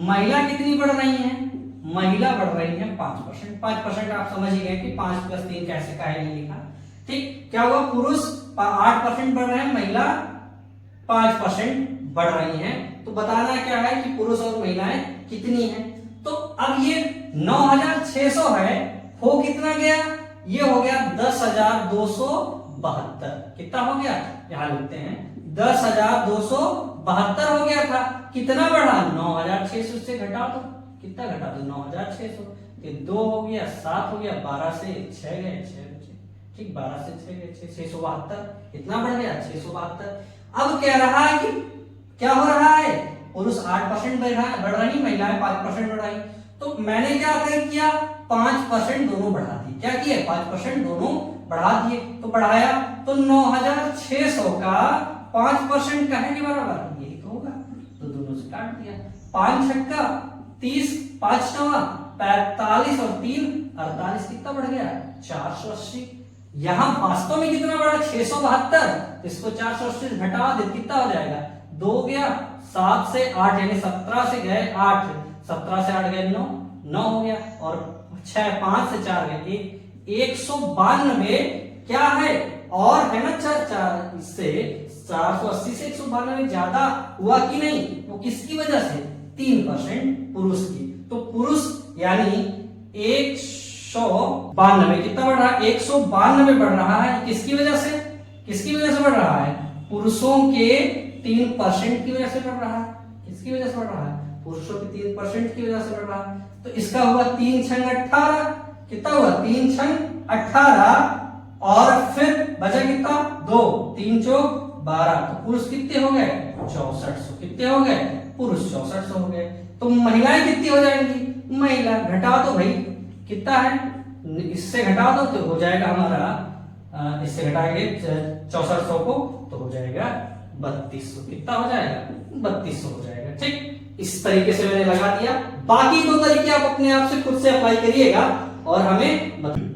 महिला कितनी बढ़ रही है? महिला बढ़ रही है 5%। 5% आप समझ ही गए कि 5 प्लस 3 कैसे का है, लिखा। ठीक, क्या हुआ? पुरुष 8% बढ़ रहे हैं, महिला 5% बढ़ रही हैं। तो बताना क्या है कि पुरुष और महिलाएं कितनी हैं। तो अब ये 9600 है, हो कितना गया? ये हो गया 10,272। कितना हो गया? यहां लिखते हैं 10,272 हो गया था। कितना बढ़ा? 9600 से घटा दो। कितना घटा दो? 9600। 2 हो गया, 7 हो गया, 12 से 6 गए, 6 बचे। ठीक, 12 से 6 गए, 672। कितना बढ़ गया? 672। अब कह रहा है कि क्या हो रहा है? पुरुष 8% बढ़ रही, महिलाएं 5% बढ़ रही। तो मैंने क्या किया? 5% दोनों बढ़ा दिए। क्या किया? 5% दोनों बढ़ा दिए। तो बढ़ाया तो 9600 का 5% का है के बराबर, यही तो होगा। तो दोनों से काट दिया। 5 छक्का 30, 5 नवा 45 और 3 48। कितना बढ़ गया? 480। यहां वास्तव में कितना बढ़ा? 672। इसको 480 से घटा दे, कितना हो जाएगा? 2 गया, 7 से 8 यानी 17 से गए 8, 17 से 8 गए 9, 9 हो गया। और 6, 5 से 4 गए 192। क्या है? और है ना 4 इससे 480 से 192 ज्यादा हुआ कि नहीं? वो किसकी वजह से? 3% पुरुष की। तो पुरुष यानी 192। कितना बढ़ रहा है? 192 बढ़ रहा है। किसकी वजह से? किसकी वजह से बढ़ रहा है? पुरुषों के 3% की वजह से बढ़ रहा है। किसकी वजह से बढ़ रहा है? पुरुषों के 3% की वजह से बढ़ रहा है। तो इसका हुआ 3 छंग 18। कितना हुआ? 3 छंग 18 और फिर बचा कितना? 2, 3 चौक 12। तो पुरुष कितने हो गए? 6400। कितने हो गए? पुरुष 6400 हो गए। तो महिलाएं कितनी हो जाएंगी? महिला घटा दो भाई, कितना है? इससे घटा दो तो हो जाएगा हमारा, इससे घटाएंगे 6400 को तो हो जाएगा 3200। कितना हो जाएगा? 3200 हो जाएगा। ठीक, इस तरीके से मैंने लगा दिया। बाकी 2 तरीके आप अपने आप से खुद से अप्लाई करिएगा और हमें बताइए।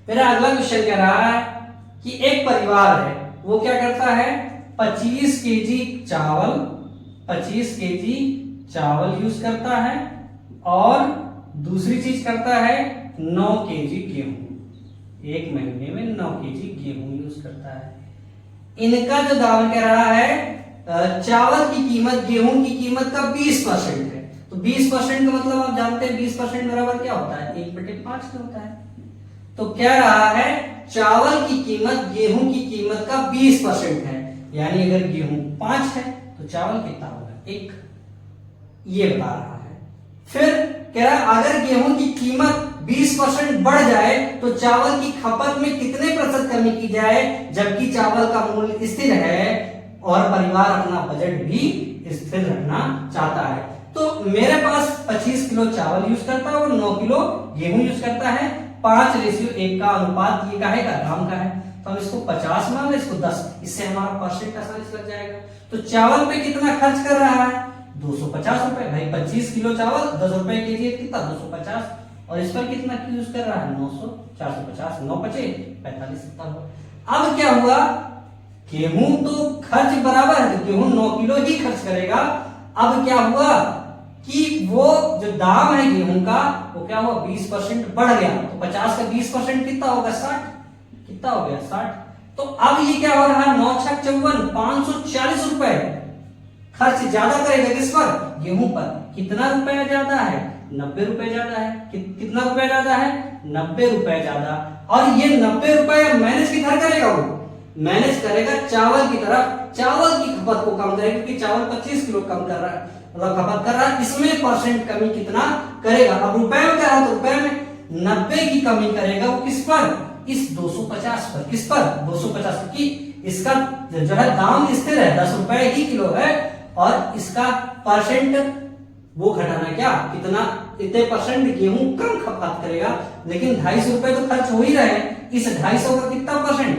मेरा अगला क्वेश्चन कह रहा है कि एक परिवार है, वो क्या करता है? 25 केजी चावल यूज करता है और दूसरी चीज करता है 9 केजी गेहूं। एक महीने में 9 केजी गेहूं यूज करता है। इनका जो दाम कह रहा है चावल की कीमत गेहूं की कीमत का 20% है। तो 20% का मतलब आप जानते हैं 20% बराबर क्या होता है? 1/5 का होता है। तो कह रहा है चावल की कीमत गेहूं की कीमत का 20% है, यानी अगर गेहूं 5 है तो चावल कितना होगा? 1। ये बता रहा है। फिर कह रहा है अगर गेहूं की कीमत 20% बढ़ जाए तो चावल की खपत में कितने प्रतिशत कमी की जाए, जबकि चावल का मूल्य स्थिर है और परिवार अपना बजट भी स्थिर रखना चाहता है। तो मेरे पास 25 किलो चावल यूज करता है और 9 किलो गेहूं यूज करता है। 5:1 का अनुपात ये काहे का? दाम का है। तो हम इसको 50 मान लें, इसको 10, इससे हमारा परसेंट आसानी से लग जाएगा। तो चावल पे कितना खर्च कर रहा है? 250 रुपए। भाई 25 किलो चावल 10 रुपए के लिए कितना? 250। और इस पर कितना यूज कर रहा है? 900, 450, 9 बचे 45। अब क्या हुआ? गेहूं तो खर्च बराबर है, तो गेहूं 9 किलो ही खर्च करेगा। अब क्या हुआ? कि वो जो दाम है गेहूं का वो क्या हुआ 20% बढ़ गया। तो 50 का 20% कितना होगा 60, कितना हो गया 60। तो अब ये क्या हो रहा है 9 छक 54 540 रुपए खर्च ज्यादा करेगा किस पर, गेहूं पर। कितना रुपया ज्यादा है 90 रुपए ज्यादा है। कितना रुपया ज्यादा है 90 रुपए ज्यादा। और ये 90 रुपए मैनेज किधर करेगा, वो मैनेज करेगा चावल की तरफ। चावल की खपत को कम करेगा क्योंकि चावल 25 किलो कम कर रहा है, मतलब खपत कर रहा है। इसमें परसेंट कमी कितना करेगा, अब रुपए में क्या है तो रुपए में 90 की कमी करेगा वो किस पर, इस 250 पर। किस पर 250, क्योंकि इसका जो है दाम स्थिर है 10 रुपए ही किलो है और इसका परसेंट वो घटाना क्या कितना, इतने परसेंट गेहूं कम खपत करेगा। लेकिन 250 रुपए तो खर्च हो ही रहे हैं। इस 250 का कितना परसेंट,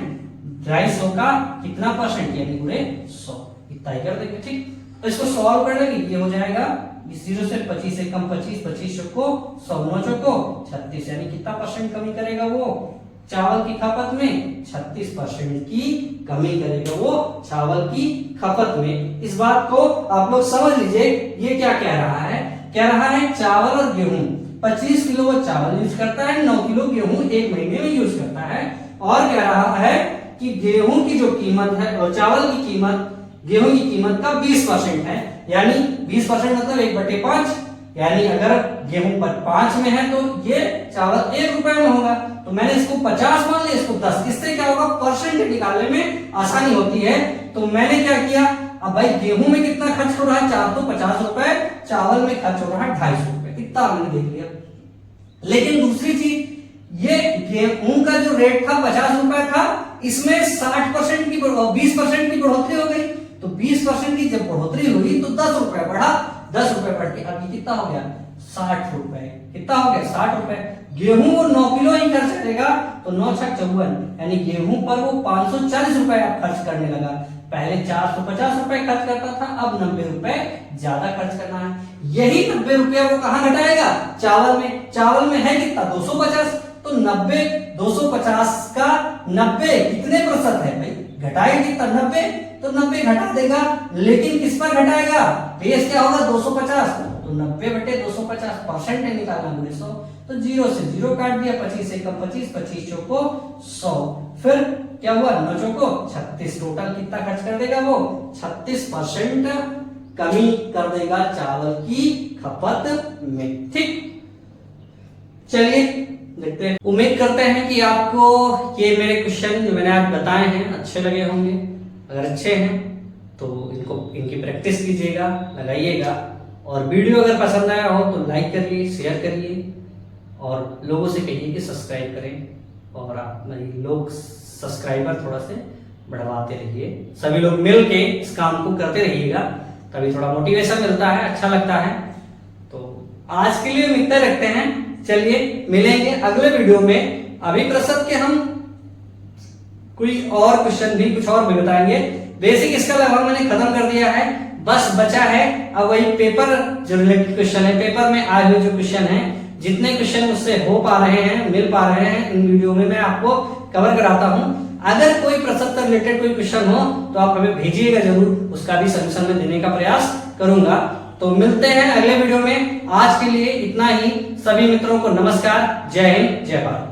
250 का कितना परसेंट यानी पूरे 100, इतना ही कर देंगे। ठीक, तो इसको सॉल्व करने के लिए हो जाएगा 0 से 25 से कम 25, 25 चौको 100, 9 चौको 36, यानी कितना परसेंट कमी करेगा वो चावल की खपत में, 36% की कमी करेगा वो चावल की खपत में। इस बात को आप लोग समझ लीजिए। ये क्या कह रहा है, कह रहा है चावल और गेहूं 25 किलो वो चावल यूज करता है, 9 किलो गेहूं एक महीने में यूज करता है। और कह रहा है कि गेहूं की जो कीमत है और चावल की कीमत, गेहूं की कीमत का 20% है, यानी 20% मतलब 1/5, यानी अगर गेहूं पर 5 में है तो ये चावल 1 रुपए में होगा। तो मैंने इसको 50 मान लिया, इसको 10, इससे क्या होगा परसेंट निकालने में आसानी होती है। तो मैंने क्या किया, अब भाई गेहूं में कितना खर्च हो रहा है 450 रुपए, चावल में खर्च हो रहा है 250 रुपए, इतना हमने देख लिया। लेकिन दूसरी चीज, ये गेहूं का जो रेट था 50 रुपए था, इसमें 60% की 20% की बढ़ोतरी हो गई। तो 20% की जब बढ़ोतरी हुई तो 10 रुपए बढ़ा, 10 रुपए बढ़ के अब ये कितना हो गया 60 रुपए। कितना हो गया 60 रुपए। गेहूं वो 9 किलो ही खर्च करेगा तो 9 छक 54, यानी गेहूं पर वो 540 रुपए खर्च करने लगा। पहले 450 रुपए खर्च करता था, अब 90 रुपए ज्यादा खर्च करना है। यही 90 रुपया वो कहां घटाएगा, चावल में। चावल में है कितना 250, तो 90 250 का 90 कितने प्रतिशत है भाई, घटाएगा कितना 90, तो 90 घटा देगा। लेकिन किस पर घटाएगा, बेस क्या होगा 250, तो 90/250 परसेंट निकालना 100, तो 0 से 0 काट दिया, 25 से कम 25, 25 चौको 100, फिर क्या हुआ 9 चौको 36, टोटल कितना खर्च कर देगा वो 36% कमी कर देगा चावल की खपत में। ठीक, चलिए देखते हैं। उम्मीद करते हैं कि आपको ये मेरे क्वेश्चन जो मैंने आज बताए हैं अच्छे लगे होंगे। अगर अच्छे हैं तो इनकी प्रैक्टिस कीजिएगा, लगाइएगा। और वीडियो अगर पसंद आया हो तो लाइक करिए, शेयर करिए और लोगों से कहिए कि सब्सक्राइब करें। और आप लोग सब्सक्राइबर थोड़ा से बढ़वाते रहिए, सभी लोग मिल के इस काम को करते रहिएगा, तभी थोड़ा मोटिवेशन मिलता है, अच्छा लगता है। तो आज के लिए हम इतना रखते हैं। चलिए मिलेंगे अगले वीडियो में। अभी प्रसद के हम कोई और क्वेश्चन भी कुछ और भी बताएंगे। बेसिक इसका लगभग मैंने खत्म कर दिया है, बस बचा है अब वही पेपर जो रिलेटेड क्वेश्चन है, पेपर में आए हुए जो क्वेश्चन है, जितने क्वेश्चन मुझसे हो पा रहे हैं, मिल पा रहे हैं, इन वीडियो में मैं आपको कवर कराता हूं। अगर कोई प्रसद से रिलेटेड कोई क्वेश्चन हो तो आप हमें भेजिएगा जरूर, उसका भी सॉल्यूशन में देने का प्रयास करूंगा। तो मिलते हैं अगले वीडियो में। आज के लिए इतना ही। सभी मित्रों को नमस्कार, जय हिंद, जय भारत।